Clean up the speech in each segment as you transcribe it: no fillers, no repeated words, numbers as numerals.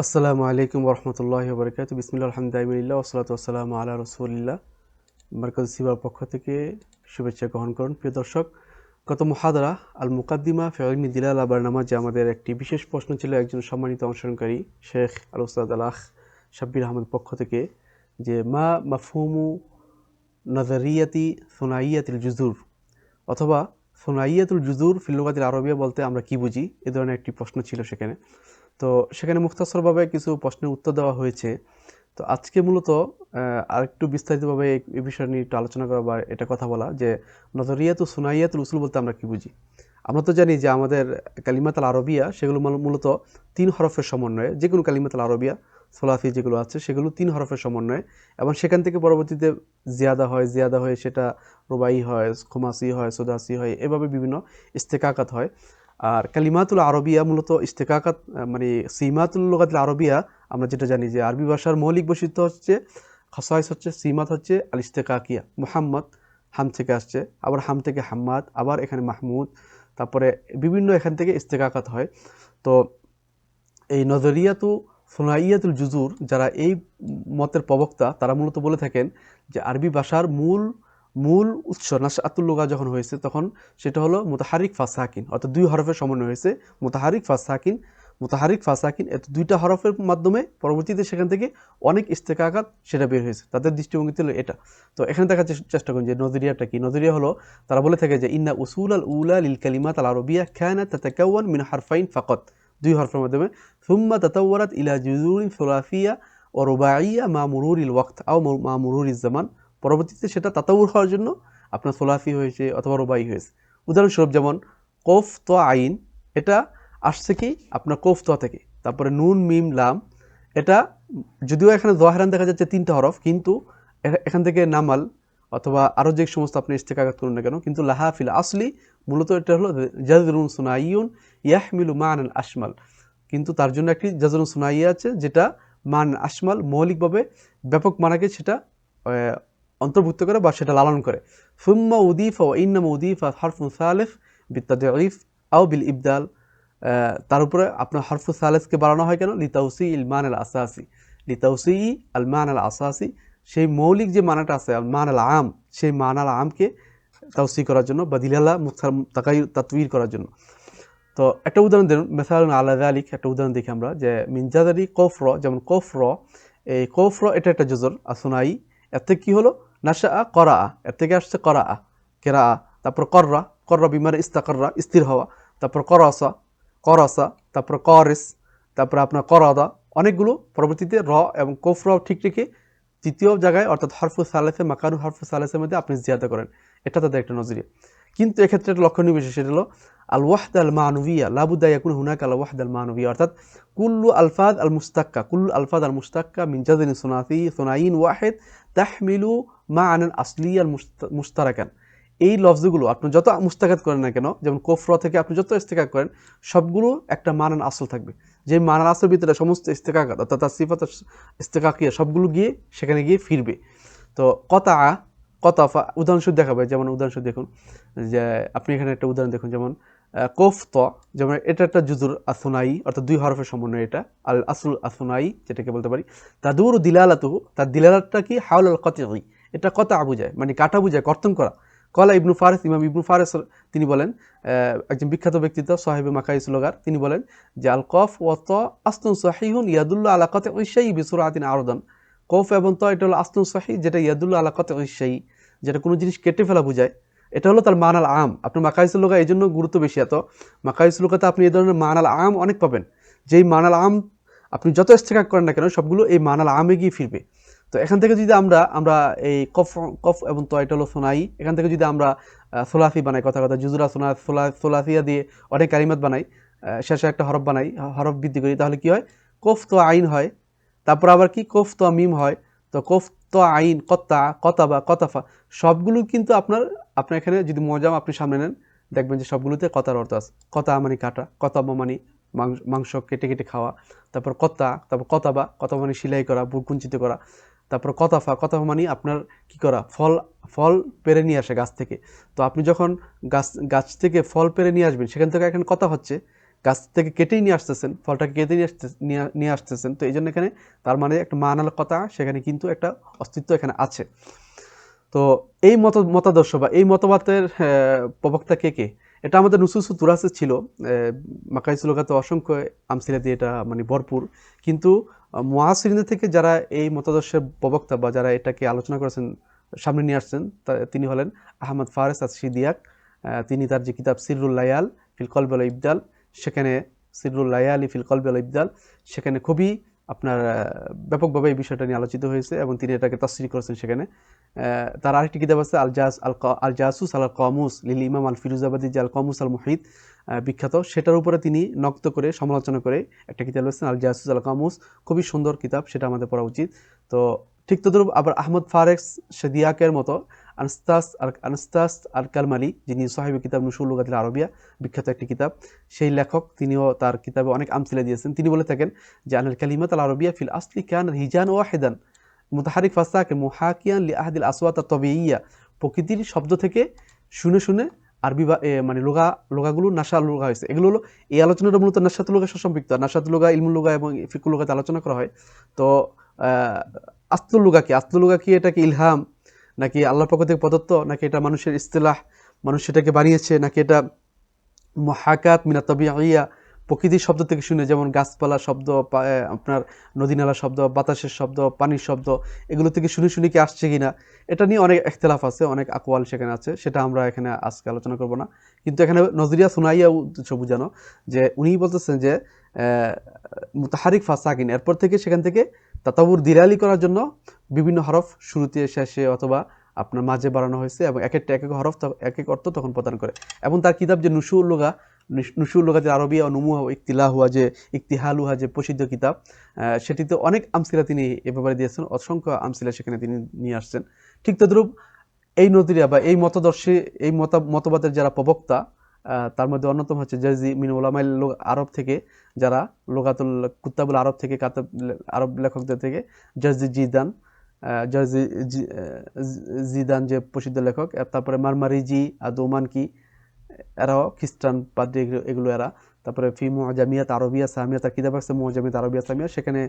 আসসালামু আলাইকুম ওরহমতুল্লাহি ওবরাকাতুহু। বিসমিল্লাহির আলহামদুলিল্লাহ ওয়াসসালাতু ওয়াসসালামু আলা রাসূলিল্লাহ। মার্কাজ সিবার পক্ষ থেকে শুভেচ্ছা গ্রহণ করুন। প্রিয় দর্শক, গত মুহাদারা আল মুকাদ্দিমা ফি ইলমি দিলালা বারনামাজে আমাদের একটি বিশেষ প্রশ্ন ছিল একজন সম্মানিত অংশগ্রহণকারী শেখ আল উস্তাদ আল আখ শাব্বির আহমদ পক্ষ থেকে, যে মা মাফহুমু নজরিয়াতি সুনাইয়াতিল জুজুর, অথবা সুনাইয়াতুল জুজুর ফিল লুগাতিল আরবিয়া বলতে আমরা কি বুঝি, এ ধরনের একটি প্রশ্ন ছিল সেখানে। তো সেখানে মুখতাসরভাবে কিছু প্রশ্নের উত্তর দেওয়া হয়েছে। তো আজকে মূলত আরেকটু বিস্তারিতভাবে এই বিষয় নিয়ে একটু আলোচনা করা বা এটা কথা বলা যে নজরিয়াত ও সুনাইয়াতুল উসুল বলতে আমরা কি বুঝি। আমরা তো জানি যে আমাদের কালিমাতুল আরবিয়া সেগুলো মূলত 3 হরফের সমন্বয়ে, যে কোনো কালিমাতুল আরবিয়া সোলাফি যেগুলো আছে সেগুলো 3 হরফের সমন্বয়ে, এবং সেখান থেকে পরবর্তীতে জিয়াদা হয় সেটা রুবাই হয়, খুমাসি হয়, সুদাসি হয়, এভাবে বিভিন্ন ইস্তেকাকাত হয়। আর কালিমাতুল আরবিয়া মূলত ইস্তেকাকাত, মানে সিমাতুল লুগাতুল আরবিয়া আমরা যেটা জানি যে আরবি ভাষার মৌলিক বৈশিষ্ট্য হচ্ছে, খাসাইস হচ্ছে, সিমাত হচ্ছে আল ইস্তেকাকিয়া। মুহাম্মদ হাম থেকে আসছে, আবার হাম থেকে হাম্মাদ, আবার এখানে মাহমুদ, তারপরে বিভিন্ন এখান থেকে ইস্তেকাকাত হয়। তো এই নজরিয়াতু সুনাইয়াতুল জুজুর যারা এই মতের প্রবক্তা, তারা মূলত বলে থাকেন যে আরবি ভাষার মূল মূল উৎস নাশআতুল লুগা যখন হয়েছে তখন সেটা হলো মুতাহারিক ফা সাকিন, অর্থাৎ 2 হরফের সমন্বয় হয়েছে, মুতাহারিক ফা সাকিন, মুতাহারিক ফা সাকিন, এত 2টা হরফের মাধ্যমে পরবর্তীতে সেখান থেকে অনেক ইস্তেকাকাত সেটা বের হয়েছে। তাদের দৃষ্টিভঙ্গি ছিল এটা। তো এখানে দেখার চেষ্টা করুন যে নজরিয়াটা কি। নজরিয়া হলো, তারা বলে থাকে যে ইন্না উসুল আল উলা লিল কালিমাত আল আরবিয়া কানাত তাতাকাওয়ান মিন হারফাইন ফাকাত, 2 হরফের মাধ্যমে, ثم تطورت إلى جذور ثلاثية ورباعية مع مرور الوقت أو مع مرور الزمان। পরবর্তীতে সেটা তাতাউর হওয়ার জন্য আপনার সোলাফি হয়েছে অথবা রুবাই হয়েছে। উদাহরণস্বরূপ যেমন কফ তো আইন, এটা আসছে কি আপনার কফ তো থেকে, তারপরে নুন মিম লাম, এটা যদিও এখানে জহেরান দেখা যাচ্ছে 3টা হরফ, কিন্তু এখান থেকে নামাল অথবা আরও যে সমস্ত আপনি ইস্তেকাগাত করুন না কেন, কিন্তু লাহা ফিল আসলি মূলত এটা হলো জাজরুন সুনাইয়ুন ইয়াহমিলু মা'নাল আশমাল, কিন্তু তার জন্য একটি জাজরুন সুনাইয়া আছে যেটা মান আশমাল, মৌলিকভাবে ব্যাপক মানাকে সেটা অন্তর্ভুক্ত করে বা সেটা লালন করে। সুম্মা উদিফা ওয়া ইন্নামা উদিফা হারফুন সালিফ বিতাদঈফ আও বিল ইবদাল, তার উপরে আপনার হারফু সালেসকে বাড়ানো হয় কেন? লিতাউসি ইল মান আল আসাসি, লিতাউসি আল মান আল আসাসি, সেই মৌলিক যে মানাটা আছে আল মান আল আম, সেই মান আল আমকে তাউসি করার জন্য বা দিলালা তাতউইর করার জন্য। তো একটা উদাহরণ দেন, মেসালুন আলা যালিক, একটা উদাহরণ দেখি আমরা যে মিনজাদারি কফর, যেমন কফর, এই কফর এটা একটা জজর আসুনাই, এর থেকে কি হলো নাশা করা, এর থেকে আসছে করা কেরা, তারপর কররা, কররা বিমার ইস্তাকররা স্থির হওয়া, তারপর করসা, করসা, তারপর করিস, তারপর আপনার করদা, অনেকগুলো পরবর্তীতে র এবং কফর ঠিক রেখে তৃতীয় জায়গায় অর্থাৎ হরফু সালেসে মাকানু হরফু সালেসের মধ্যে আপনি জিয়াদা করেন, এটা তাদের একটা নজরিয়া। কিন্তু এক্ষেত্রে একটা লক্ষণীয় বিষয়, সেটা হলো আল ওয়াহদা আল মানবিয়া লাবুদ্দা ইয়াকুন হুনাক আল ওয়াহদা আল মানবিয়া, অর্থাৎ কুল্লু আলফাদ আল মুস্তাক্কা, কুল্লু আলফাদ আল মুস্তাক্কা মিন জাযরিন সুনাসি সুনাইন ওয়াহিদ তাহমিলু মা'নান আসলিয়াল মুশতারাকান। এই লফজগুলো আপনি যত মুস্তাকাত করেন না কেন, যেমন কোফর থেকে আপনি যত ইস্তেকাক করেন, সবগুলো একটা মানান আসল থাকবে, যে মানান আসলের ভিতরে সমস্ত ইস্তেকাকাত অর্থাৎ সিফাত ইস্তেকাকিয়া সবগুলো গিয়ে সেখানে গিয়ে ফিরবে। তো কতা কতাফা উদাহরণস্বরূপ দেখাবে, যেমন উদাহরণস্বরূপ দেখুন যে আপনি এখানে একটা উদাহরণ দেখুন, যেমন কোফত, যেমন এটা একটা জুজুর আসুনাই, অর্থাৎ 2 হরফের সমন্বয়, এটা আল আসল আসুনাই যেটাকে বলতে পারি। তাদুর দিলালাতুহু, তার দিলালাতটা কি হাউল আল কতঈ, এটা কতা বুঝায়, মানে কাটা বুঝায়, কর্তন করা। কলা ইবনু ফারিস, ইমাম ইবনু ফারিস তিনি বলেন, একজন বিখ্যাত ব্যক্তিত্ব সাহেবে মাকাইস লুগার, তিনি বলেন যে আল কফ ওয়া ত আসলুন সহিহুন ইয়াদুল্লু আলা কতঈ শাই বিসুরাতিন আরদান। কফ এবং ত এটা হলো আসলুন সহিহ, যেটা ইয়াদুল্লু আলা কতঈ শাই, যেটা কোনো জিনিস কেটে ফেলা বোঝায়। এটা হলো তার মানাল আম। আপনার মাকাইসুল লুগা এই জন্য গুরুত্ব বেশি এত, মাকাইসুল লুগাতে আপনি এই ধরনের মানাল আম অনেক পাবেন, যেই মানাল আম আপনি যত ইস্তেকাক করেন না কেন সবগুলো এই মানাল আমে গিয়ে ফিরবে। তো এখান থেকে যদি আমরা আমরা এই কফ কফ এবং ত এটা হলো সোনাই, এখান থেকে যদি আমরা সোলাফি বানাই, কথা কথা জুজুরা সোনা সোলাফিয়া দিয়ে অনেক কালিমাত বানাই, শেষে একটা হরফ বানাই, হরফ বৃদ্ধি করি, তাহলে কি হয়? কফ তো আইন হয়, তারপর আবার কি কফ তো মিম হয়, তো কফ তো আইন কত্তা কতাবা কতাফা, সবগুলো কিন্তু আপনার আপনার এখানে যদি মজাম আপনি সামনে নেন দেখবেন যে সবগুলোতে কতার অর্থ আছে। কতা মানে কাটা, কতাবা মানে মাংস কেটে কেটে খাওয়া, তারপর কত্তা, তারপর কতাবা, কতাবা মানে সেলাই করা, কুঞ্চিত করা, তারপর কতাফা, কতাফা মানে আপনার কি করা, ফল ফল পেরে নিয়ে আসে গাছ থেকে। তো আপনি যখন গাছ থেকে ফল পেরে নিয়ে আসবেন, সেখান থেকে এখানে কথা হচ্ছে, গাছ থেকে কেটেই নিয়ে আসতেছেন, ফলটাকে কেটে নিয়ে আসতেছেন, তো এই জন্য এখানে তার মানে একটা মানাল কথা, সেখানে কিন্তু একটা অস্তিত্ব এখানে আছে। তো এই মতাদর্শ বা এই মতবাদের প্রবক্তা কে? এটা আমাদের নুসুস তুরাসে ছিল, মাকাইসুল লুগাতে অসংখ্য আমসিলা দিয়ে এটা মানে ভরপুর। কিন্তু মুআসিরিনদের থেকে যারা এই মতাদর্শের প্রবক্তা বা যারা এটাকে আলোচনা করেছেন, সামনে নিয়ে আসছেন, তিনি হলেন আহমদ ফারেস আস-সিদিয়াক। তিনি তার যে কিতাব সিররুল লায়াল ফিল কলবি ওয়াল ইবদাল, সেখানে সিররুল লায়ালি ফিল কলবি ওয়াল ইবদাল, সেখানে খুবই আপনার ব্যাপকভাবে এই বিষয়টা নিয়ে আলোচিত হয়েছে এবং তিনি এটাকে তাফসীর করেছেন সেখানে। তার আরেকটি কিতাব আছে আল জাসুস আল কামুস লিল ইমাম আল ফিরুজাবাদী, যে আল কামুস আল মুহিত বিখ্যাত, সেটার উপরে তিনি নক্ত করে সমালোচনা করে একটা কিতাব লিখেছেন আল জাসুস আল কামুস, খুবই সুন্দর কিতাব, সেটা আমাদের পড়া উচিত। তো ঠিক তদ্রুপ আবার আহমদ ফারেস সিদিয়াকের মতো আনস্তাস আল কালমালি, যিনি সাহিবী কিতাব নুশুল লুগাতিল আরবিয়া, বিখ্যাত একটি কিতাব, সেই লেখক, তিনিও তার কিতাবে অনেক আমসিলা দিয়েছেন। তিনি বলে থাকেন যে আনাল কালিমাত আল আরবিয়া ফিল আসলি কানাত হিজান ওয়াহিদান মুতাহারিক ফাসাকে মুহাকিয়ান লি আহাদিল আসওয়াত আত-তাবিয়্যা, প্রকৃতির শব্দ থেকে শুনে শুনে আরবি মানে লোগাগুলো নাশা লোগা হয়েছে। এগুলো হলো, এই আলোচনাটা মূলত নাশাতুল লোগা সম্পৃক্ত। নাশাতুল লোগা, ইলমুল লোগা এবং ফিকুল লোগাতে আলোচনা করা হয়। তো আসলুল লোগা কি? আসলুল লোগা কি? এটা কি ইলহাম, নাকি আল্লাহর পক্ষ থেকে প্রদত্ত, নাকি এটা মানুষের ইস্তিলাহ, মানুষ সেটাকে বানিয়েছে, নাকি এটা মুহাকাত মিনাত তাবিয়্যা, প্রকৃতির শব্দ থেকে শুনে, যেমন গাছপালা শব্দ, আপনার নদী নালা শব্দ, বাতাসের শব্দ, পানির শব্দ, এগুলো থেকে শুনে শুনে কি আসছে কিনা, এটা নিয়ে অনেক ইখতিলাফ আছে, অনেক আকওয়াল সেখানে আছে, সেটা আমরা এখানে আজকে আলোচনা করব না। কিন্তু এখানে নজরিয়া সুনাইয়া উদ্দেশ্য বুঝানো, যে উনি বলতেছেন যে মুতাহারিক ফাসাকিন, এরপর থেকে সেখান থেকে তাতাবুর দিলালি করার জন্য বিভিন্ন হরফ শুরুতে শেষে অথবা আপনার মাঝে বাড়ানো হয়েছে এবং এক এক হরফ এক এক অর্থ তখন প্রদান করে। এবং তার কিতাব যে নুশুল লুগাতিল আরবিয়া ও নুমুহা ও ইকতিলাহুয়া, যে ইকতিহালুহা, যে প্রসিদ্ধ কিতাব, সেটিতে অনেক আমসিলা তিনি এ ব্যাপারে দিয়েছেন, অসংখ্য আমসিলা সেখানে তিনি নিয়ে আসছেন। ঠিক তদ্রূপ এই নজরিয়া বা এই মতদর্শী, এই মতবাদের যারা প্রবক্তা, তার মধ্যে অন্যতম হচ্ছে জারজি মিন উলামাইল আরব থেকে, যারা লুগাতুল কুত্তাবুল আরব থেকে, আরব লেখকদের থেকে জারজি জিদান যে প্রসিদ্ধ লেখক, তারপরে মারমারিজি আর দোমানকি, এরাও খ্রিস্টান পাদ্রী, এগুলো এরা। তারপরে ফি মুআজামিয়াত আরবিয়া সামিয়া, তার কিতাব আছে মুআজামিয়াত আরবিয়া সামিয়া, সেখানে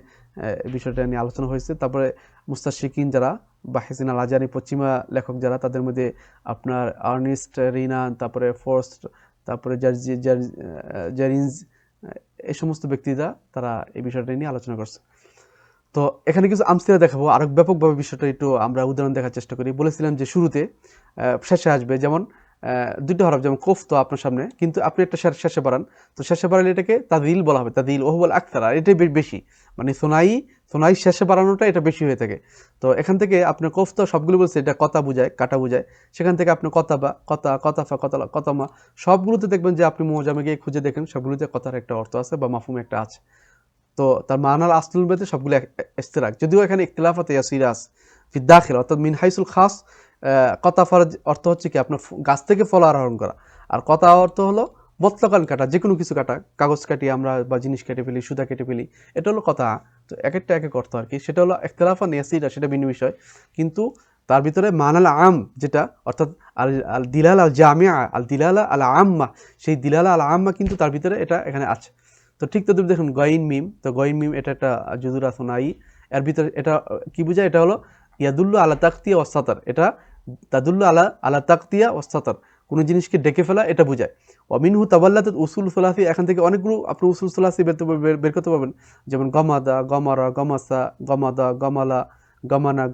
বিষয়টা নিয়ে আলোচনা হয়েছে। তারপরে মুস্তাশরিকিন যারা, বাহিসিন আল আজানি, পশ্চিমা লেখক যারা, তাদের মধ্যে আপনার আর্নেস্ট রিনান, তারপরে ফোর্স্ট, তারপরে জারিনজ, এই সমস্ত ব্যক্তিরা, তারা এই বিষয়টা নিয়ে আলোচনা করছে। তো এখানে কিছু আমসিলা দেখাবো, আরো ব্যাপকভাবে বিষয়টা একটু আমরা উদাহরণ দেখার চেষ্টা করি। বলেছিলাম যে শুরুতে, শেষে আসবে, যেমন দুইটা হরফ, যেমন কোফ তো আপনার সামনে, কিন্তু আপনি একটা শেষে বাড়ান, তো শেষে বাড়ালে এটাকে তাদিল বলা হবে, তাদিল ওহবল আক্তার, আর এটাই বেশি, মানে সোনাই শেষে বাড়ানোটা এটা বেশি হয়ে থাকে। তো এখান থেকে আপনার কোফ তো সবগুলো বলছে এটা কথা বুঝায়, কাটা বুঝায়, সেখান থেকে আপনি কথাফা, কথামা, সবগুলোতে দেখবেন যে আপনি মুআজামে গিয়ে খুঁজে দেখেন, সবগুলোতে কথার একটা অর্থ আছে বা মাফহুম একটা আছে। তো তার মানাল আসলুল বেতে সবগুলো ইশতিরাক, যদিও এখানে ইখতিলাফাত ইয়াসিরাস ফি দাখিল, অর্থাৎ মিন হাইসুল খাস। কথাফার অর্থ হচ্ছে কি, আপনার গাছ থেকে ফল আরোহণ করা, আর কথা অর্থ হলো মতলকান কাটা, যে কোনো কিছু কাটা, কাগজ কাটি আমরা বা জিনিস কেটে ফেলি, সুতা কেটে ফেলি, এটা হলো কথা। তো এক একটা এক এক অর্থ আর কি, সেটা হলো ইখতিলাফান ইয়াসিরা, সেটা ভিন্ন বিষয়। কিন্তু তার ভিতরে মানাল আম যেটা, অর্থাৎ আল দিলালা আল জামিয়া, আল দিলালা আল আম্মা, সেই দিলালা আল আম্মা কিন্তু তার ভিতরে এটা এখানে আছে। তো ঠিক তদ্রুপ দেখুন গয়িন মিম, তো গয়িন মিম এটা একটা জুজুরা সুনাই, এর ভিতরে এটা কি বোঝায়, এটা হলো ইয়াদুল্লু আলা তাকতিয়া ওয়াস সাতার, এটা তাদুল্লু আলা তাকতিয়া ওয়াস সাতার, কোনো জিনিসকে ডেকে ফেলা, এটা বোঝায়। ওয়ামিনহু তাওয়াল্লাত উসুল সুলাসি, এখান থেকে অনেকগুলো আপনি উসুল সুলাসি বের করতে পারবেন, যেমন গমাদা, গমারা, গমাসা, গমাদা, গমালা, গমানা,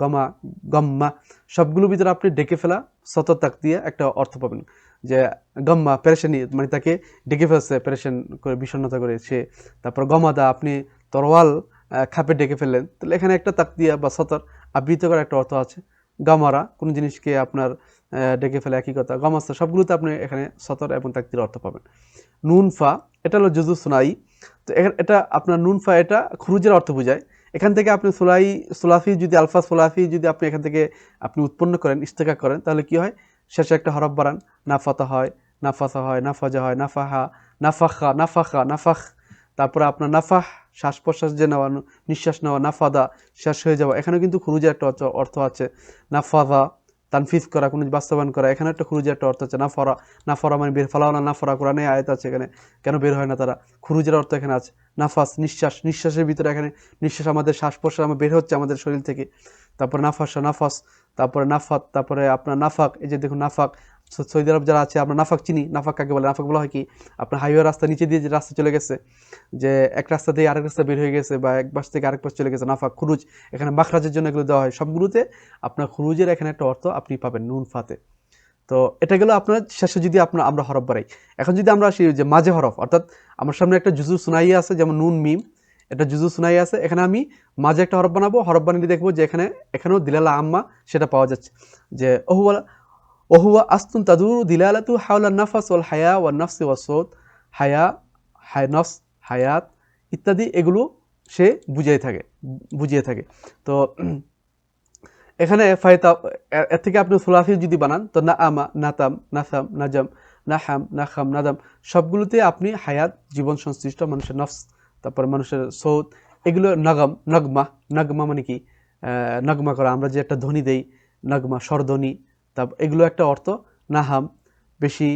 গম্মা, সবগুলোর ভিতরে আপনি ডেকে ফেলা, সতর তাক দিয়ে একটা অর্থ পাবেন, যে গম্মা পেরেশানি, মানে তাকে ডেকে ফেলছে, পেরেশান করে, বিষণ্ণতা করে সে। তারপর গমাদা, আপনি তরোয়াল খাপে ডেকে ফেললেন, তাহলে এখানে একটা তাক দিয়া বা সতর আবৃত করার একটা অর্থ আছে। গামারা, কোনো জিনিসকে আপনার ডেকে ফেলে, একই কথা। গমাস্তা, সবগুলোতে আপনি এখানে সতর এবং তাকদির অর্থ পাবেন। নুনফা, এটা হলো জুজু সুনাই, তো এটা আপনার নুনফা, এটা খুরুজের অর্থ বোঝায়। এখান থেকে আপনি সুলাফি যদি, আলফা সুলাফি যদি আপনি এখান থেকে আপনি উৎপন্ন করেন, ইস্তেকা করেন, তাহলে কি হয়, শেষে একটা হরফ বাড়ান, নাফাতা হয়, নাফাসা হয়, নাফাজা হয়, নাফাহা, নাফাখ, তারপরে আপনার নাফাহ, শ্বাস প্রশ্বাস যে নেওয়া, নিঃশ্বাস নেওয়া, নাফাদা, শেষ হয়ে যাওয়া, এখানে কিন্তু খুরুজের একটা অর্থ আছে, নাফাদা, তানফিজ করা, কোনো বাস্তবায়ন করা, এখানে একটা খুরুজের একটা অর্থ আছে। নাফরা মানে বের, ফালাওনা নাফরা, কোরআনে আয়াত আছে এখানে, কেন বের হয় না তারা, খুরুজের অর্থ এখানে আছে। নাফাস নিঃশ্বাসের ভিতরে, এখানে নিঃশ্বাস আমাদের শ্বাস প্রশ্বাস আমার বের হচ্ছে আমাদের শরীর থেকে। তারপরে নাফাস, তারপরে নাফাত, তারপরে আপনার নাফাক, এই যে দেখুন নাফাক, সৌদি আরব যারা আছে আমরা নাফাক চিনি। নাফাক কাকে বলে? নাফাক বলা হয় কি আপনার হাইওয়ে রাস্তা নিচে দিয়ে যে রাস্তা চলে গেছে, যে এক রাস্তা থেকে আরেক রাস্তা বের হয়ে গেছে, বা এক পাশ থেকে আরেক পাশ চলে গেছে, নাফাক খুরুজ। এখানে মাখরাজের জন্য এগুলো দেওয়া হয়। সবগুলোতে আপনার খুরুজের এখানে একটা অর্থ আপনি পাবেন নুন ফাতে। তো এটা গেল আপনার শেষে যদি আমরা হরফ বাড়াই। এখন যদি আমরা আসি যে মাঝে হরফ, অর্থাৎ আমার সামনে একটা জুজু সুনাইয়া আছে, যেমন নুন মিম, এটা জুজু সুনাইয়া আছে, এখানে আমি মাঝে একটা হরফ বানাবো। হরফ বানিয়ে দেখবো যে এখানেও দিলালা আম্মা সেটা পাওয়া যাচ্ছে, যে ওহুয়া আস্তুন তাদুরু দিলালাতু হাওলা নাফাস ওয়াল হায়া ওয়ান নাফসি ওয়াস সৌত, হায়া, নফস, হায়াত ইত্যাদি, এগুলো সে বুঝিয়ে থাকে। তো এখানে ফায়তা, এর থেকে আপনি সুলাসি যদি বানান, তো না আমা, নাতাম, নাসাম, নাজাম, নাহাম, নাখাম, নাদাম, সবগুলোতে আপনি হায়াত, জীবন সংশ্লিষ্ট মানুষের নফস, তারপরে মানুষের সৌত, এগুলো নগমা মানে কি নগমা করা, আমরা যে একটা ধ্বনি দেই, নগমা স্বরধ্বনি, তারপর এগুলো একটা অর্থ। নাহাম বেশি,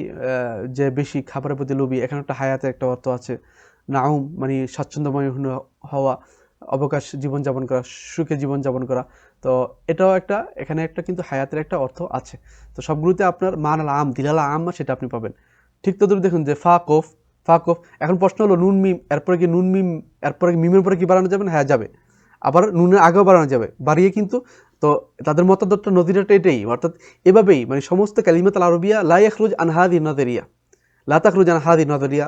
যে বেশি খাবারের প্রতি লোভী, এখানে একটা হায়াতের একটা অর্থ আছে। নাউম মানে স্বাচ্ছন্দ্যময় হওয়া, অবকাশ জীবনযাপন করা, সুখে জীবনযাপন করা। তো এটাও এখানে একটা কিন্তু হায়াতের একটা অর্থ আছে। তো সবগুলোতে আপনার মানাল আম, দিলালা আম, সেটা আপনি পাবেন। ঠিক তদ্রুপ দেখুন যে ফা কোফ। এখন প্রশ্ন হলো নুন মিম, এরপরে কি নুন মিম, এরপরে মিমের উপরে কি বাড়ানো যাবে না? হ্যাঁ যাবে। আবার নুনের আগেও বাড়ানো যাবে, বাড়িয়ে কিন্তু, তো তাদের মতাদরটা নজিরাটা এটাই, অর্থাৎ এভাবেই মানে সমস্ত কালিমাতুল আরবিয়া লা ইয়াখরুজ আন হাযিহি নযরিয়া, লা তাখরুজ আন হাযিহি নযরিয়া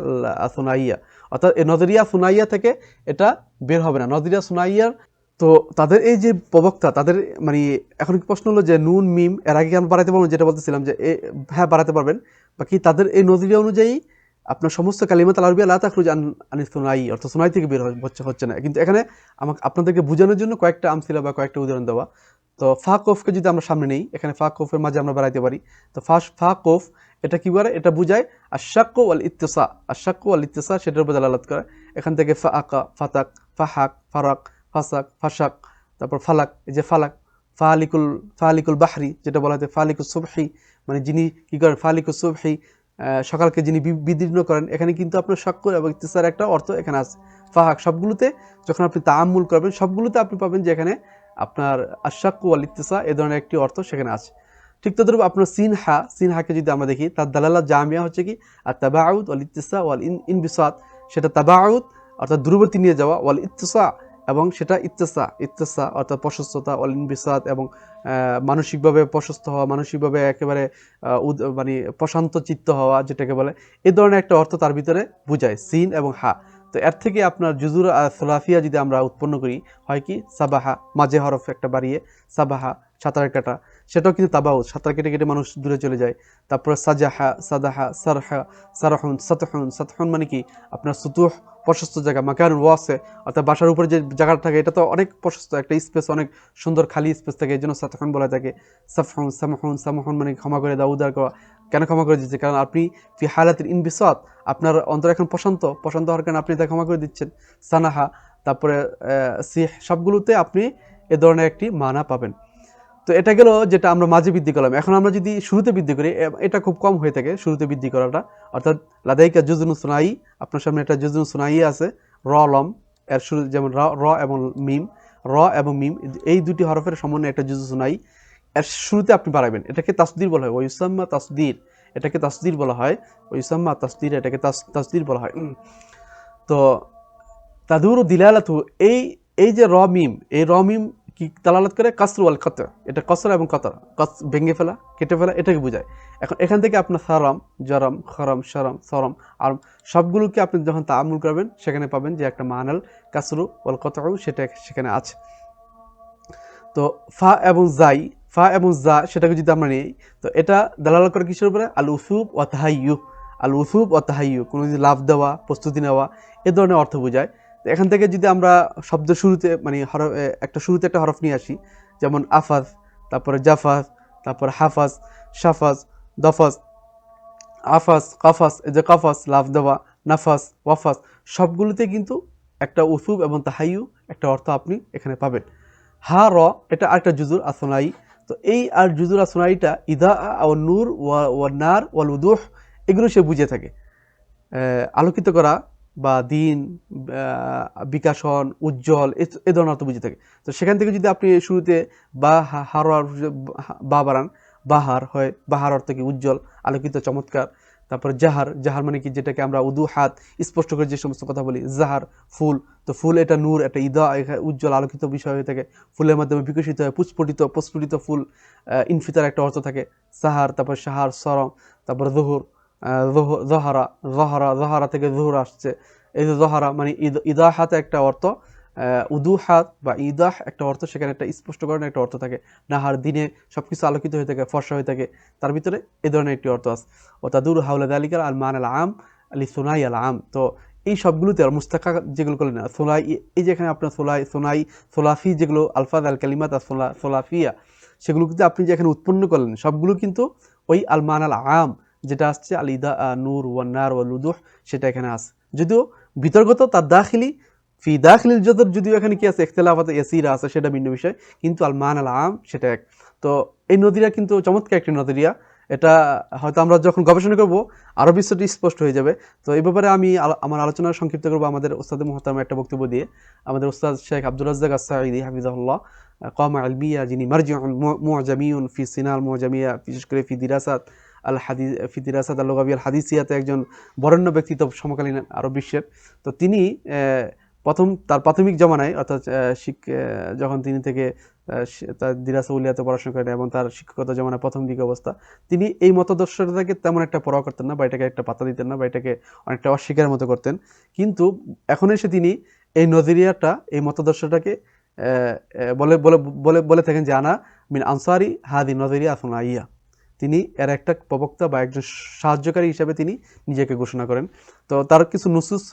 সুনাইয়া, অর্থাৎ এই নজরিয়া সুনাইয়া থেকে এটা বের হবে না, নজরিয়া সুনাইয়ার। তো তাদের এই যে প্রবক্তা, তাদের মানে এখন প্রশ্ন হলো যে নুন মিম এর আগে আমরা বাড়াতে পারবো, যেটা বলতেছিলাম যে হ্যাঁ বাড়াতে পারবেন। বাকি তাদের এই নজরিয়া অনুযায়ী আপনার সমস্ত কালিমাতুল আরবিয়া লা তাখরুজ আন সুনাই, অর্থাৎ সুনাই থেকে বের হচ্ছে না। কিন্তু এখানে আপনাদেরকে বোঝানোর জন্য কয়েকটা আমসিলা বা কয়েকটা উদাহরণ দেওয়া। তো ফা কোফকে যদি আমরা সামনে নেই, এখানে ফা কোফের মাঝে আমরা বাড়াইতে পারি। তো ফা কোফ এটা কি করে? এটা বুঝায় আশাক্কু ওয়াল ইত্তিসা, সেটার উপর দালালাত করে। এখান থেকে ফা আকা, ফাতাক, ফাহাক, ফারাক, ফাসাক, ফাসাক, তারপর ফালাক, এই যে ফালাক, ফালিকুল বাহরি, যেটা বলা হয় ফালিকুল সুবহি, মানে যিনি কি করেন, ফালিকুল সুবহি, সকালকে যিনি বিদীর্ণ করেন। এখানে কিন্তু আপনার শাক্কুর এবং ইত্তিসার একটা অর্থ এখানে আছে। ফাহাক, সবগুলোতে যখন আপনি তাআম্মুল করবেন, সবগুলোতে আপনি পাবেন যে এখানে আপনার আশাক্কু ওয়াল ইত্তিসা এ ধরনের একটি অর্থ সেখানে আছে। ঠিক তদ্রুপ আপনার সিনহাকে যদি আমরা দেখি, তার দালালা জামিয়া হচ্ছে কি আত-তাবাউদ ওয়াল ইত্তিসা ওয়াল ইনবিসাত, সেটা তাবাউদ অর্থাৎ দূরবর্তী নিয়ে যাওয়া, ওয়াল ইত্তিসা এবং সেটা ইত্তেসা অর্থাৎ প্রশস্ততা, ওয়াল ইনবিসাত এবং মানসিকভাবে প্রশস্ত হওয়া, মানসিকভাবে একেবারে মানে প্রশান্ত চিত্ত হওয়া, যেটাকে বলে, এই ধরনের একটা অর্থ তার ভিতরে বুঝায় সিন এবং হা। তো এর থেকে আপনার জুজুর সুলাফিয়া যদি আমরা উৎপন্ন করি, হয় কি সাবাহা, মাঝে হরফ একটা বাড়িয়ে সাবাহা, সাঁতার কাটা, সেটাও কিন্তু তাবাউদ, সাঁতার কেটে কেটে মানুষ দূরে চলে যায়। তারপরে সাজাহা, সাদাহা, সারহা, সারহুন, সাতহুন মানে কি আপনার সুতুহ, প্রশস্ত জায়গা, মাকান ওয়াসে, অর্থাৎ বাসার উপরে যে জায়গাটা থাকে এটা তো অনেক প্রশস্ত, একটা স্পেস, অনেক সুন্দর খালি স্পেস থাকে, এই জন্য সাতহুন বলা থাকে। সামহুন মানে ক্ষমা করে দাও, উদার করা। কেন ক্ষমা করে দিচ্ছে? কারণ আপনি ফি হালাতিল ইনবিসাত, আপনার অন্তর এখন প্রশান্ত হওয়ার কারণে আপনি তা ক্ষমা করে দিচ্ছেন। সানাহা, তারপরে সিহ, সবগুলোতে আপনি এ ধরনের একটি মানা পাবেন। তো এটা গেল যেটা আমরা মাঝে বৃদ্ধি করলাম। এখন আমরা যদি শুরুতে বৃদ্ধি করি, এটা খুব কম হয়ে থাকে শুরুতে বৃদ্ধি করাটা, অর্থাৎ লাদাইকা জুজনুন সুনাই, আপনার সামনে একটা জুজনুন সুনাই আছে, র লম, এর শুরু যেমন র এবং মিম, এই দুটি হরফের সমন্বয়ে একটা জুজু সুনাই, এর শুরুতে আপনি বাড়াবেন। এটাকে তাসদির বলা হয়, ওয়ুসাম্মা তাসদির, এটাকে তাসদির বলা হয়, ওয়ুসাম্মা তাসদির, এটাকে তাসদির বলা হয়। তো তাদুরু দিলালাতু, এই যে এই র মিম কি দালালাত করে? কাসর ওয়াল কতর, এটা কসর এবং কতর, ভেঙে ফেলা, কেটে ফেলা, এটাকে বোঝায়। এখন এখান থেকে আপনার সারাম, জরাম, খরম, শরম, সরম আর সবগুলোকে আপনি যখন তাআম্মুল করবেন, সেখানে পাবেন যে একটা মানাল কাসরু ওয়াল কতর সেটা সেখানে আছে। তো ফা এবং জা সেটাকে যদি আমরা নিই, তো এটা দালালাত করে কিসের উপরে? আল উসুব ওয়া তাহাইয়ু, কোনো যদি লাভ দেওয়া, প্রস্তুতি নেওয়া, এ ধরনের অর্থ বোঝায়। তো এখান থেকে যদি আমরা শব্দের শুরুতে মানে শুরুতে একটা হরফ নিয়ে আসি, যেমন আফাজ, তারপরে জাফাজ, তারপরে হাফাজ, সাফাজ, দফাজ, আফাজ, কাফাস, এই যে কাফাস লাভ দেওয়া, নাফাস, ওয়াফাস, সবগুলোতে কিন্তু একটা উসুব এবং তাহাইয়ু একটা অর্থ আপনি এখানে পাবেন। হা র, এটা আরেকটা জুজুর আসনাই। তো এই আর জুজুরা সুনাইটা ইদা ও নূর ওয়া নার ওয়াল উদুহ এগুলো সে বুঝে থাকে, আলোকিত করা বা দিন, বিকাশন, উজ্জ্বল, এ ধরনের অর্থ বুঝে থাকে। তো সেখান থেকে যদি আপনি শুরুতে বা হারার বা বাড়ান, বাহার হয়, বাহার অর্থ কি উজ্জ্বল, আলোকিত, চমৎকার। তারপরে জাহার, জাহার মানে কি যেটাকে আমরা উদু হাত স্পষ্ট করে যে সমস্ত কথা বলি, জাহার ফুল, তো ফুল এটা নূর, এটা ইদা, উজ্জ্বল আলোকিত বিষয় হয়ে থাকে, ফুলের মাধ্যমে বিকশিত হয়, প্রস্ফুটিত ফুল, ইনফিতার একটা অর্থ থাকে, সাহার, তারপর সাহার, সরম, তারপর জহুর, জহারা, জহারা থেকে জহুর আসছে, এই যে জহারা মানে ইদাহাতে একটা অর্থ, উদুহাত বা ইদাহ একটা অর্থ, সেখানে একটা স্পষ্টকরণ একটা অর্থ থাকে, নাহার দিনে সবকিছু আলোকিত হয়ে থাকে, ফর্সা হয়ে থাকে, তার ভিতরে এই ধরনের একটি অর্থ আছে। ও তাদুর হাউলা দালিকাল আল মান আল আম আলি সোনাই আল আম। তো এই সবগুলোতে আর মুস্তাকা যেগুলো করলেন না সোলাই, এই যে এখানে আপনার সোনাই সোলাফি যেগুলো আলফাজ আল কালিমাত আর সোলাফিয়া, সেগুলো কিন্তু আপনি যে এখানে উৎপন্ন করলেন সবগুলো কিন্তু ওই আল মান আল আম যেটা আসছে আল ইদা নূর ওয়ান্নার ওয়াল উদুহ, সেটা এখানে আছে। যদিও বিতর্কত তার দাখিলি ফি দাখিলিল জদর, যদিও এখানে কি আছে ইখতিলাফাত ইয়াসিরা আছে, সেটা ভিন্ন বিষয়, কিন্তু আল মান আল আম সেটা এক। তো এই নদিয়া কিন্তু চমৎকার একটি নদিয়া, এটা হয়তো আমরা যখন গবেষণা করব আরও বিষয়টি স্পষ্ট হয়ে যাবে। তো এই ব্যাপারে আমি আমার আলোচনা সংক্ষিপ্ত করবো আমাদের ওস্তাদ মুহতারাম একটা বক্তব্য দিয়ে। আমাদের ওস্তাদ শেখ আব্দুর রাজ্জাক আস-সাঈদী হাফিজাহুল্লাহ, কামা ইলমিয়া, যিনি মারজিউন মুআজামিউন ফি সিনাল মুআজামিয়া, বিশেষ করে ফি দিরাসাত আল হাদিস, ফি দিরাসাত আল লুগাবিয়া আল হাদিসিয়াতে একজন বরেণ্য ব্যক্তিত্ব সমকালীন আরব বিশ্বের। তো তিনি তার প্রাথমিক জমানায়, অর্থাৎ যখন তিনি থেকে তার দিরাসা উলিয়াতে পড়াশোনা করেন এবং তার শিক্ষকতা জমানায় প্রথম দিকে অবস্থা, তিনি এই মতাদর্শটাকে তেমন একটা পরোয়া করতেন না, বা এটাকে একটা পাত্তা দিতেন না, বা এটাকে অনেকটা অস্বীকারের মতো করতেন। কিন্তু এখন এসে তিনি এই নজরিয়াটা, এই মতাদর্শটাকে বলে বলে বলে বলে থাকেন যে আনা মিন আনসারি হাদি নজরিয়া আসুনাইয়া। তিনি এর একটা প্রবক্তা বা একজন সাহায্যকারী হিসাবে তিনি নিজেকে ঘোষণা করেন। তো তার কিছু নুসুস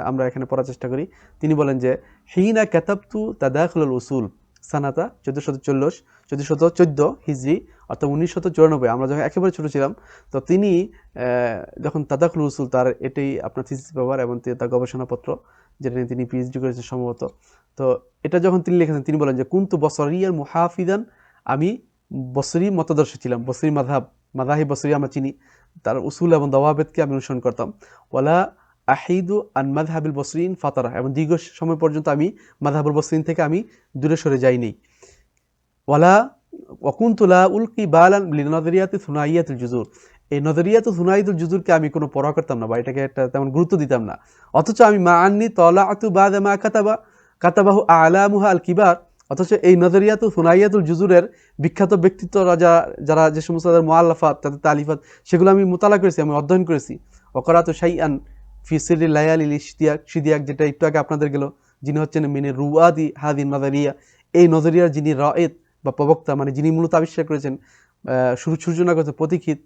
আমরা এখানে পড়ার চেষ্টা করি। তিনি বলেন যে হিনা কাতাবতু তাদাখুলুল উসুল সানাতা 1414 হিজরি, অর্থাৎ 1994, আমরা যখন একেবারে ছোট ছিলাম। তো তিনি যখন তাদাখুলুল উসুল, তার এটাই আপনার থিসিস পেপার এবং তার গবেষণাপত্র, যেটা নিয়ে তিনি পিএইচডি করেছেন সম্ভবত। তো এটা যখন তিনি লিখেছেন, তিনি বলেন যে কুনতু বসরিয়ার মুহাফিজান, আমি বসরি মতাদর্শ ছিলাম, বসরি মাযহাব বসরি আমরা চিনি, তার উসুল এবং দাওয়াবেদকে আমি অনুসরণ করতাম। ওয়ালা আহিদু আন মাযহাবিল বসরিন ফাতারা, এবং দীর্ঘ সময় পর্যন্ত আমি মাযহাবুল বসরিন থেকে আমি দূরে সরে যাইনি। ওয়ালা ওয়াকুনতু লা উলকি বালান লিনাযরিয়াতি সুনাইয়াতুল জুজুর, এই নজরিয়াতু সুনাইয়াতুল জুজুরকে আমি কোনো পরোয়া করতাম না, বা এটাকে একটা তেমন গুরুত্ব দিতাম না। অথচ আমি মা আন্নি তলাআতু বাদা মা কাতাবাহু আলামুহা আল কিবার, অথচ এই নজরিয়াতু সুনাইয়াতুল জুজুরের বিখ্যাত ব্যক্তিত্ব যারা যে সমস্ত মুআল্লাফাত, তাদের তালিফাত, সেগুলো আমি মুতালা করেছি, আমি অধ্যয়ন করেছি। ওয়াকারাতু শাইআন ফি সিররি লায়ালিল শিদিয়াক, যেটা একটু আগে আপনাদের গেল, যিনি হচ্ছেন মিনে রুয়াদি হাদি নজরিয়া, এই নজরিয়ার যিনি রায়েত বা প্রবক্তা, মানে যিনি মূলত আবিষ্কার করেছেন, সূচনা করেছেন, পথিকৃৎ।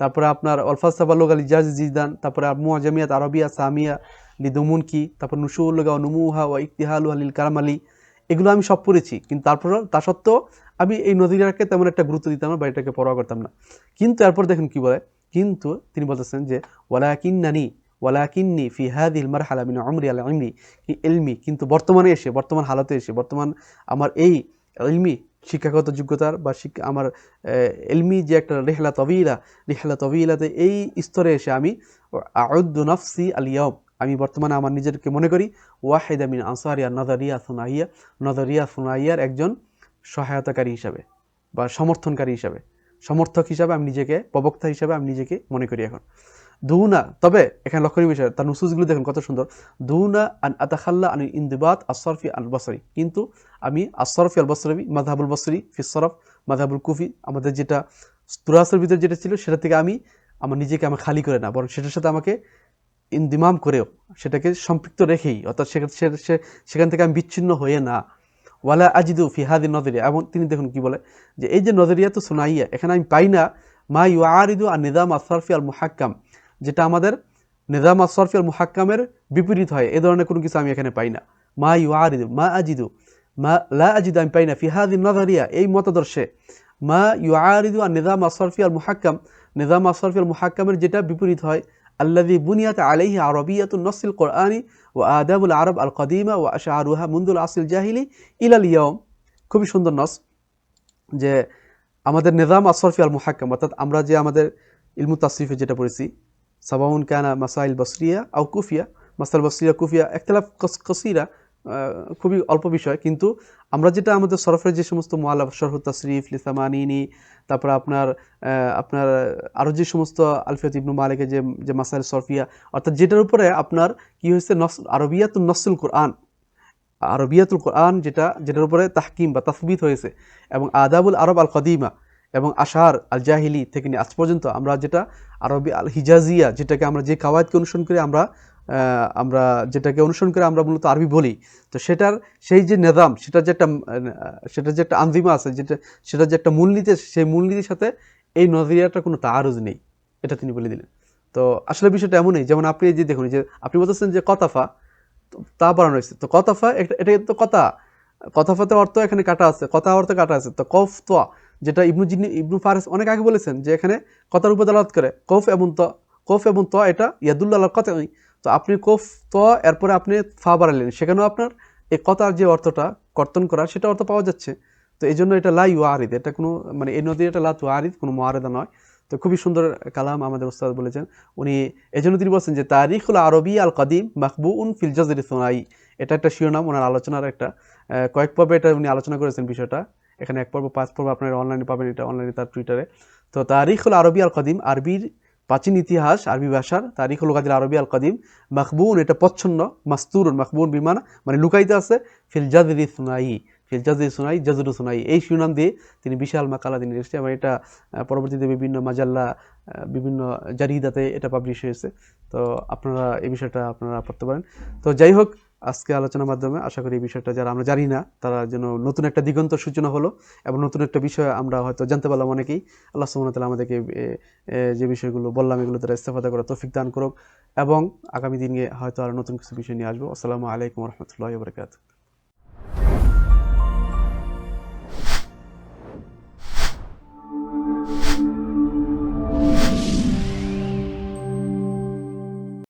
তারপরে আপনার অলফাসাবা লোক আলী জাজ জিদান, তারপরে মুআজামিয়াত আরবিয়া সামিয়া লিদুমুনকি, তারপর নুশুউল লুগা নুমুহা ওয়া ইকতিহালুহা লিল কারামালি, এগুলো আমি সব পড়েছি। কিন্তু তা সত্ত্বেও আমি এই নজরিয়াকে তেমন একটা গুরুত্ব দিতাম না, বা এটাকে পরোয়া করতাম না। কিন্তু এরপর দেখুন কি বলে, কিন্তু তিনি বলতেছেন যে ওয়ালাকিন্নি ফি হাদিহিল মারহালা মিন উমরি আল ইলমি, কিন্তু বর্তমান হালতে এসে, বর্তমান আমার এই ইলমি শিক্ষাগত যোগ্যতার বা আমার ইলমি যে একটা রিহলা তবিলাতে এই স্তরে এসে আমি আউদ্দু নাফসি আল ইয়াউম, আমি বর্তমানে আমার নিজেকে মনে করি ওয়াহিদা মিন আনসারিয়া নজরিয়া সুনাইয়ার একজন সহায়তাকারী হিসাবে বা সমর্থক হিসাবে আমি নিজেকে, প্রবক্তা হিসাবে আমি নিজেকে মনে করি এখন। দুনা, তবে এখানে লক্ষণীয় বিষয়, তার নুসুসগুলো দেখুন কত সুন্দর। দুনা আন আতাখাল্লা আন ইনদিবাত আসরফি আল বসরি, কিন্তু আমি আসরফি আল বসরি, মাযহাবুল বসরি ফি সরফ, মাযহাবুল কুফি, আমাদের যেটা তুরাসের ভিতরে যেটা ছিল, সেটা থেকে আমি আমার নিজেকে খালি করে না, বরং সেটার সাথে আমাকে ইন্দিমাম করেও, সেটাকে সম্পৃক্ত রেখেই, অর্থাৎ সেখান থেকে আমি বিচ্ছিন্ন হয়ে না। ওয়ালা আজিদু ফি হাদি নজরিয়া, এবং তিনি দেখুন কি বলে যে এই যে নজরিয়া তো সুনাইয়া, এখানে আমি পাই না মা ইউআরিদু আন নিজাম আসরফি আল মুহাক্কাম, যেটা আমাদের নিজাম আসরফি আল মুহাক্কামের বিপরীত হয়, এ ধরনের কোনো কিছু আমি এখানে পাই না। মা ইউআরিদু লা আজিদু, আমি পাই না ফি হাদি নজরিয়া, এই মতাদর্শে, মা ইউআরিদু আন নিজাম আসরফি আল মুহাক্কাম, নিজাম আসরফি আল মুহাক্কামের যেটা বিপরীত হয়, আল্লাযী বুনিয়াত আলাইহি আরাবিয়াতুন নাসিল কুরআনি ওয়া আদাবুল আরব আল কদিমা ওয়া আশআরুহা মুনযুল আসরিল জাহিলি ইলাল ইয়াউম। খুবই সুন্দর নস, যে আমাদের নিজাম আসরফি আল মুহাক্কাম, অর্থাৎ আমরা যে আমাদের ইলমু তাসরিফে যেটা পড়েছি, সাবাউন কানা মাসাইল বসরিয়া আও কুফিয়া, মাসাল বসরিয়া কুফিয়া একতলাফ কসিরা, খুবই অল্প বিষয়, কিন্তু আমরা যেটা আমাদের সরফের যে সমস্ত মুআল্লাফ শরহ তাসরিফ লিসামানিনি, তারপর আপনার আরও যে সমস্ত আলফিয়াত ইবনু মালিকের যে মাসাইল সরফিয়া, অর্থাৎ যেটার উপরে আপনার কি হয়েছে আরবিয়াতুন নসুল কোরআন, আরবিয়াতুল কোরআন যেটার উপরে তাহকিম বা তাসবিত হয়েছে, এবং আদাবুল আরব আল কদিমা এবং আশার আল জাহিলি থেকে নিয়ে আজ পর্যন্ত আমরা যেটা আরবি আল হিজাজিয়া, যেটাকে আমরা যে কাওয়ায়দকে অনুসরণ করে আমরা যেটাকে অনুসরণ করে আমরা মূলত আরবি বলি, তো সেই যে নিজাম, সেটার যে একটা আনজিমা আছে, সেটার যে একটা মূলনীতি, সেই মূলনীতির সাথে এই নজরিয়াটার কোনো তাআরুজ নেই, এটা তিনি বলে দিলেন। তো আসলে বিষয়টা এমনই, যেমন আপনি যে দেখুন, যে আপনি বলতেছেন যে কতাফা, তা বানানো হয়েছে, তো কতাফা এটা তো কথাফাতে অর্থ এখানে কাটা আছে, কথা অর্থ কাটা আছে, তো কফ তো যেটা ইবনু ফারিস অনেক আগে বলেছেন যে এখানে কথার উপর দালাত করে, কফ এবং ত এটা ইয়াদুল্লাহ কথাই, তো আপনি কফ ত এরপরে আপনি ফা বাড়ালেন, সেখানেও আপনার এই কথার যে অর্থটা কর্তন করা, সেটা অর্থ পাওয়া যাচ্ছে। তো এই জন্য এটা লা ইউআরিদ, এটা কোনো মানে এই নদী এটা লা তুআরিদ, কোনো মুআরিদা নয়। তো খুবই সুন্দর কালাম আমাদের উস্তাদ বলেছেন উনি। এজন্য তিনি বলছেন যে তারিখুল আরবি আল কাদিম মাকবুউন ফিল জাজরি সুনাই, এটা একটা শিরোনাম ওনার আলোচনার, একটা কয়েক পর্বে এটা উনি আলোচনা করেছেন বিষয়টা। এখানে 1 পর্ব 5 পর্ব আপনারা অনলাইনে পাবেন, এটা অনলাইনে তার টুইটারে। তো তারিখুল আরবি আল কাদিম, আরবির প্রাচীন ইতিহাস, আরবি ভাষার তারিখুল লুগাতিল আরবি আল কাদিম, মাকবুন এটা প্রচ্ছন্ন, মাস্তুরুন মাকবুন বিমানা মানে লুকাইতে আছে, ফিল জাজরি সুনাই, জাজরু সুনাই, এই শিরোনাম দিয়ে তিনি বিশাল মাকালা তিনি এসেছে, এবং এটা পরবর্তীতে বিভিন্ন মাজাল্লা, বিভিন্ন জারিদাতে এটা পাবলিশ হয়েছে। তো আপনারা এই বিষয়টা আপনারা পড়তে পারেন। তো যাই হোক, আজকে আলোচনার মাধ্যমে আশা করি এই বিষয়টা যারা আমরা জানি না, তারা যেন নতুন একটা দিগন্ত সূচনা হলো, এবং নতুন একটা বিষয় আমরা হয়তো জানতে পারলাম অনেকেই। আল্লাহ সুবহানাহু ওয়া তাআলা আমাদেরকে যে বিষয়গুলো বললাম এগুলো তারা ইস্তেফাদা করার তৌফিক দান করুক, এবং আগামী দিনে হয়তো আরও নতুন কিছু বিষয় নিয়ে আসবো। আসসালামু আলাইকুম ওয়া রাহমাতুল্লাহি ওয়া বারাকাতুহু।